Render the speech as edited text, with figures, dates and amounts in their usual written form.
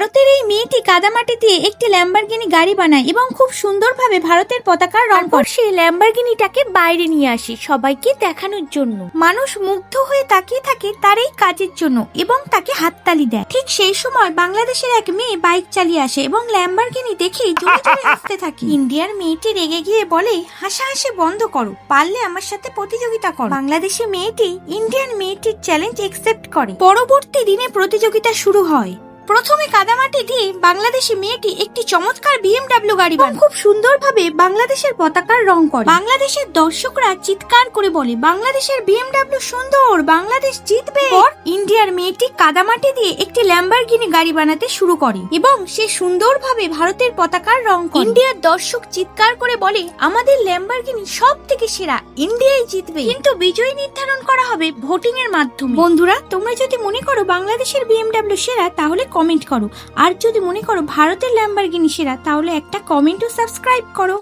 ভারতের এই মেয়েটি কাদামাটি দিয়ে একটি ল্যাম্বরগিনি গাড়ি বানায় এবং খুব সুন্দরভাবে ভারতের পতাকার রং করে। সেই ল্যাম্বরগিনিটাকে বাইরে নিয়ে আসে সবাইকে দেখানোর জন্য। মানুষ মুগ্ধ হয়ে তাকিয়ে থাকে তার এই কাজের জন্য এবং তাকে হাততালি দেয়। ঠিক সেই সময় বাংলাদেশের এক মেয়ে বাইক চালিয়ে আসে এবং ল্যাম্বরগিনি দেখেই জোরে জোরে হাসতে থাকে। ইন্ডিয়ার মেয়েটি রেগে গিয়ে বলে, হাসাহাসি বন্ধ করো, পারলে আমার সাথে প্রতিযোগিতা করো। বাংলাদেশি মেয়েটি ইন্ডিয়ান মেয়েটির চ্যালেঞ্জ একসেপ্ট করে। পরবর্তী দিনে প্রতিযোগিতা শুরু হয়। প্রথমে কাদামাটি দিয়ে বাংলাদেশি মেয়েটি একটি চমৎকার BMW গাড়ি বানায়, খুব সুন্দরভাবে বাংলাদেশের পতাকার রং করে। বাংলাদেশের দর্শকরা চিৎকার করে বলে, বাংলাদেশের BMW সুন্দর, বাংলাদেশ জিতবে। পর ইন্ডিয়ার মেয়েটি কাদামাটি দিয়ে একটি ল্যাম্বরগিনি গাড়ি বানাতে শুরু করে এবং সে সুন্দরভাবে ভারতের পতাকার রং করে। ইন্ডিয়ার দর্শক চিৎকার করে বলে, আমাদের ল্যাম্বরগিনি সব থেকে সেরা, ইন্ডিয়াই জিতবে। কিন্তু বিজয়ী নির্ধারণ করা হবে ভোটিং এর মাধ্যমে। বন্ধুরা, তোমরা যদি মনে করো বাংলাদেশের BMW সেরা তাহলে কমেন্ট করো, আর যদি মনে করো ভারতের ল্যাম্বরগিনি সেরা তাহলে একটা কমেন্ট ও সাবস্ক্রাইব করো।